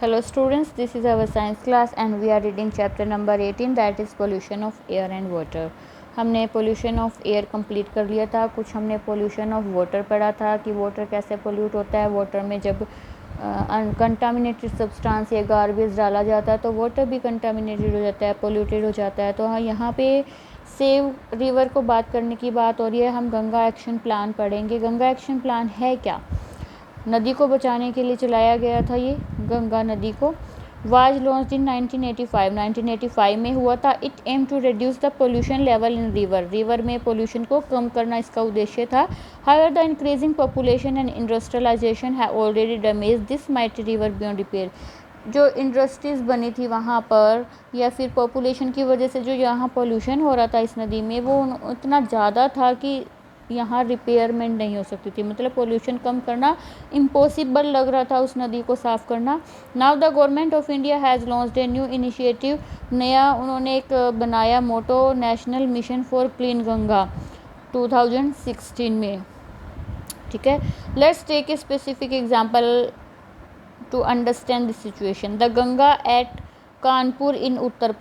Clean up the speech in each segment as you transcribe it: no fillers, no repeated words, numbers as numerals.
Hello students, this is our science class and we are reading chapter number 18 that is pollution of air and water. हमने pollution of air complete कर लिया था, कुछ हमने pollution of water पढ़ा था कि वाटर कैसे पोल्यूट होता है। वाटर में जब अनकंटामिनेटेड सब्सटेंस या गार्बेज डाला जाता है तो वाटर भी कंटामिनेटेड हो जाता है, पोल्यूटेड हो जाता है। तो हाँ, यहाँ पे सेव रिवर को बात करने की बात हो रही है। हम गंगा एक्शन प्लान पढ़ेंगे। गंगा एक्शन प्लान है क्या? नदी को बचाने के लिए चलाया गया था। ये गंगा नदी को वाज लॉन्च्ड इन 1985 में हुआ था। It aim to reduce the pollution level in river में पोल्यूशन को कम करना इसका उद्देश्य था। However the increasing population and industrialisation है already damage this mighty river beyond repair. जो इंडस्ट्रीज़ बनी थी वहाँ पर या फिर पॉपुलेशन की वजह से जो यहाँ पोल्यूशन हो रहा था इस नदी में वो इतना ज़्यादा था कि यहाँ रिपेयरमेंट नहीं हो सकती थी। मतलब पोल्यूशन कम करना इम्पॉसिबल लग रहा था उस नदी को साफ़ करना। Now the government of India has launched a new initiative. नया उन्होंने एक बनाया motto, national mission for clean Ganga 2016 में। ठीक है, let's take a specific example to understand the situation. The Ganga at Kanpur in Uttar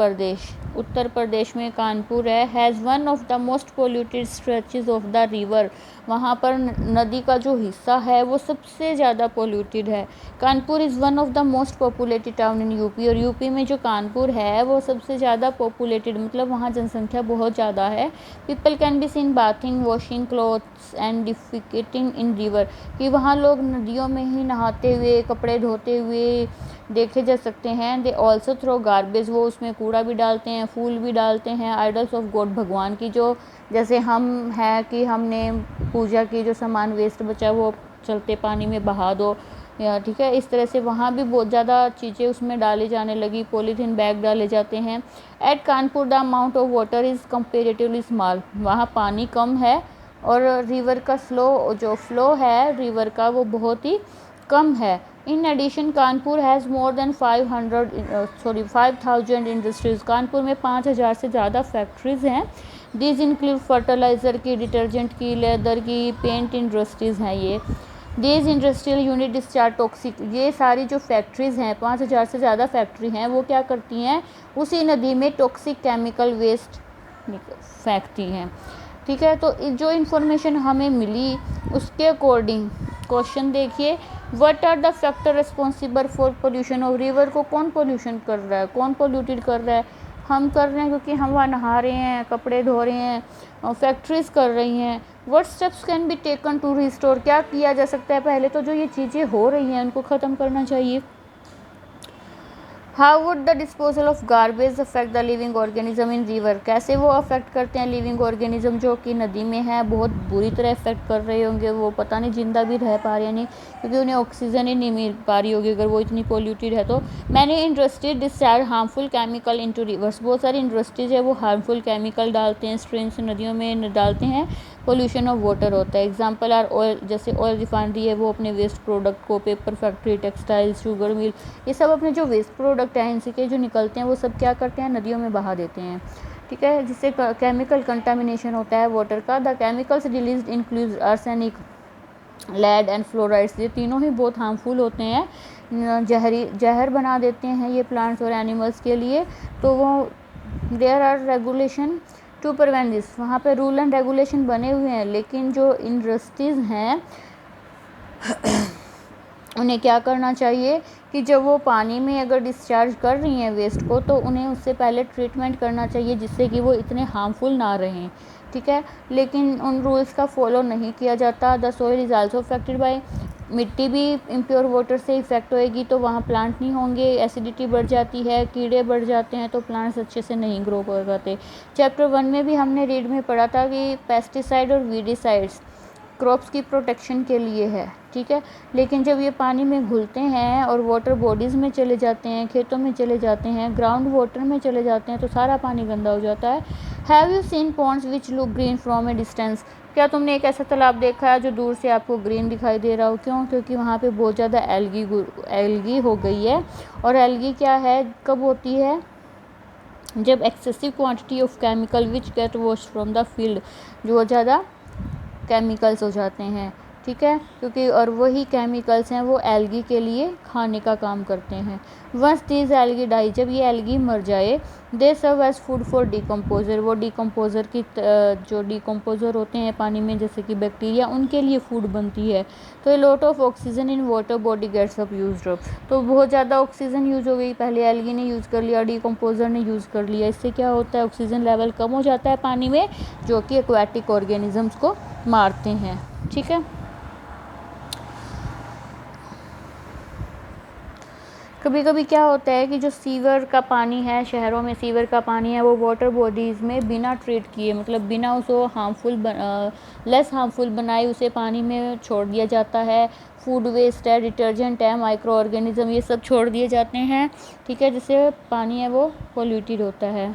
Pradesh में Kanpur has one of the most polluted stretches of the river. वहाँ पर नदी का जो हिस्सा है वो सबसे ज़्यादा पोल्यूटेड है। Kanpur is one of the most populated town in UP, और यूपी में जो कानपुर है वो सबसे ज़्यादा पॉपुलेटेड, मतलब वहाँ जनसंख्या बहुत ज़्यादा है। People can be seen bathing, washing clothes and defecating in river, कि वहाँ लोग नदियों में ही नहाते हुए, कपड़े धोते हुए देखे जा सकते हैं। दे ऑल्सो थ्रो गार्बेज, वो उसमें कूड़ा भी डालते हैं, फूल भी डालते हैं। आइडल्स ऑफ गॉड, भगवान की जो, जैसे हम हैं कि हमने पूजा की जो सामान वेस्ट बचा वो चलते पानी में बहा दो, या ठीक है, इस तरह से वहाँ भी बहुत ज़्यादा चीज़ें उसमें डाली जाने लगी। पॉलीथीन बैग डाले जाते हैं। At Kanpur the amount of water is comparatively small, वहाँ पानी कम है और रिवर का जो फ्लो है रिवर का वो बहुत ही कम है। In addition Kanpur has more than 5000 industries, Kanpur में 5000 से ज़्यादा फैक्ट्रीज़ हैं। दीज इंक्लूड फर्टिलाइज़र की, डिटर्जेंट की, लेदर की, पेंट इंडस्ट्रीज़ हैं ये। These industrial unit discharge toxic, ये सारी जो फैक्ट्रीज़ हैं, 5000 से ज़्यादा फैक्ट्री हैं, वो क्या करती हैं, उसी नदी में टॉक्सिक केमिकल वेस्ट फेंकती हैं। ठीक है, तो जो इन्फॉर्मेशन हमें मिली उसके अकॉर्डिंग क्वेश्चन देखिए, what are the factor responsible for pollution of river, को कौन पोल्यूशन कर रहा है, कौन पोल्यूटेड कर रहा है? हम कर रहे हैं क्योंकि हम वहाँ नहा रहे हैं, कपड़े धो रहे हैं, फैक्ट्रीज़ कर रही हैं। What steps can be taken to restore, क्या किया जा सकता है? पहले तो जो ये चीज़ें हो रही हैं उनको ख़त्म करना चाहिए। How would the disposal of garbage affect the living organism in river, कैसे वो अफेक्ट करते हैं लिविंग ऑर्गेनिज्म जो कि नदी में है? बहुत बुरी तरह अफेक्ट कर रहे होंगे वो, पता नहीं जिंदा भी रह पा रहे हैं नहीं, क्योंकि उन्हें ऑक्सीजन ही नहीं मिल पा रही होगी अगर वो इतनी पोल्यूटेड है तो। मैंने industries discharge harmful chemical into reverse, बहुत सारी इंडस्ट्रीज है वो हार्मफुल केमिकल डालते हैं, स्ट्रीम्स नदियों में डालते हैं, पोल्यूशन ऑफ वाटर होता है। एग्जांपल आर ऑयल, जैसे ऑयल रिफाइनरी है वो अपने वेस्ट प्रोडक्ट को, paper factory, textile, sugar mill, ये सब अपने जो वेस्ट प्रोडक्ट हैं इनसे के जो निकलते हैं वो सब क्या करते हैं, नदियों में बहा देते हैं। ठीक है, जिससे केमिकल कंटामिनेशन होता है वाटर का। The chemicals release include arsenic, lead and fluorides, ये तीनों ही बहुत हार्मफुल होते हैं, जहर बना देते हैं ये प्लांट्स और एनिमल्स के लिए। तो वो there are regulation to prevent this, वहाँ पे रूल एंड रेगुलेशन बने हुए हैं, लेकिन जो इंडस्ट्रीज़ हैं उन्हें क्या करना चाहिए कि जब वो पानी में अगर डिस्चार्ज कर रही हैं वेस्ट को तो उन्हें उससे पहले ट्रीटमेंट करना चाहिए जिससे कि वो इतने हार्मफुल ना रहें। ठीक है, लेकिन उन रूल्स का फॉलो नहीं किया जाता। The soil is also affected by, मिट्टी भी इम्प्योर वाटर से इफेक्ट होएगी तो वहाँ प्लांट नहीं होंगे, एसिडिटी बढ़ जाती है, कीड़े बढ़ जाते हैं तो प्लांट्स अच्छे से नहीं ग्रो कर पाते। चैप्टर 1 में भी हमने रीड में पढ़ा था कि पेस्टिसाइड और वीडिसाइड्स क्रॉप्स की प्रोटेक्शन के लिए है। ठीक है, लेकिन जब ये पानी में घुलते हैं और वाटर बॉडीज़ में चले जाते हैं, खेतों में चले जाते हैं, ग्राउंड वाटर में चले जाते हैं तो सारा पानी गंदा हो जाता है। Have you seen ponds which look green from a distance, क्या तुमने एक ऐसा तालाब देखा है जो दूर से आपको ग्रीन दिखाई दे रहा हो? क्यों? क्योंकि वहाँ पे बहुत ज़्यादा एल्गी हो गई है। और एल्गी क्या है, कब होती है? जब excessive quantity of chemical which get wash from the field, जो ज़्यादा केमिकल्स हो जाते हैं। ठीक है, क्योंकि और वही केमिकल्स हैं वो एल्गी के लिए खाने का काम करते हैं। वंस दीज एल्गी डाई, जब ये एल्गी मर जाए, they serve as food for decomposer, वो डिकम्पोजर की जो डिकम्पोजर होते हैं पानी में जैसे कि बैक्टीरिया, उनके लिए फूड बनती है। तो a lot of oxygen in water body gets up used up, तो बहुत ज़्यादा ऑक्सीजन यूज़ हो गई, पहले एल्गी ने यूज़ कर लिया, डिकम्पोजर ने यूज़ कर लिया, इससे क्या होता है ऑक्सीजन लेवल कम हो जाता है पानी में, जो कि एक्वाटिक ऑर्गेनिजम्स को मारते हैं। ठीक है, कभी कभी क्या होता है कि जो सीवर का पानी है, शहरों में सीवर का पानी है, वो वाटर बॉडीज़ में बिना ट्रीट किए, मतलब बिना उसको लेस हार्मफुल बनाए उसे पानी में छोड़ दिया जाता है। फूड वेस्ट है, डिटर्जेंट है, माइक्रो ऑर्गेनिज्म, ये सब छोड़ दिए जाते हैं। ठीक है, जिससे पानी है वो पोल्यूटेड होता है,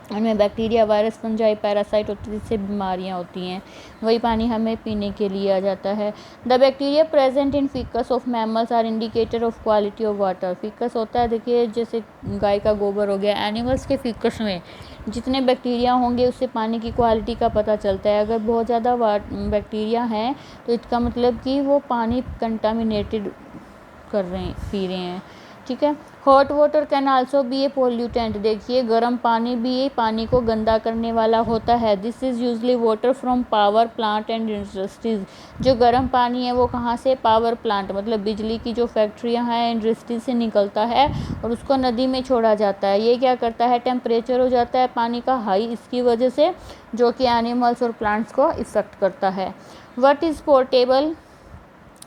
उनमें बैक्टीरिया, वायरस, फंजाई, पैरासाइट होते हैं, जिससे बीमारियां होती हैं। वही पानी हमें पीने के लिए आ जाता है। The bacteria present in faeces of mammals are indicator of quality of water. Faeces होता है, देखिए जैसे गाय का गोबर हो गया, एनिमल्स के फीकस में जितने बैक्टीरिया होंगे उससे पानी की क्वालिटी का पता चलता है। अगर बहुत ज़्यादा बैक्टीरिया हैं तो इसका मतलब कि वो पानी कंटामिनेटेड कर रहे हैं, पी रहे हैं। ठीक है, hot water can also be A pollutant, देखिए गर्म पानी भी पानी को गंदा करने वाला होता है। This is usually water from power plant and industries, जो गर्म पानी है वो कहाँ से, पावर प्लांट मतलब बिजली की जो फैक्ट्रियाँ हैं, इंडस्ट्री से निकलता है और उसको नदी में छोड़ा जाता है। ये क्या करता है, टेम्परेचर हो जाता है पानी का हाई, इसकी वजह से, जो कि एनिमल्स और प्लांट्स को इफेक्ट करता है। What is portable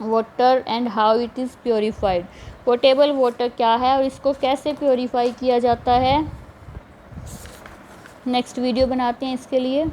water and how it is purified, portable water क्या है और इसको कैसे प्योरीफाई किया जाता है, नेक्स्ट वीडियो बनाते हैं इसके लिए।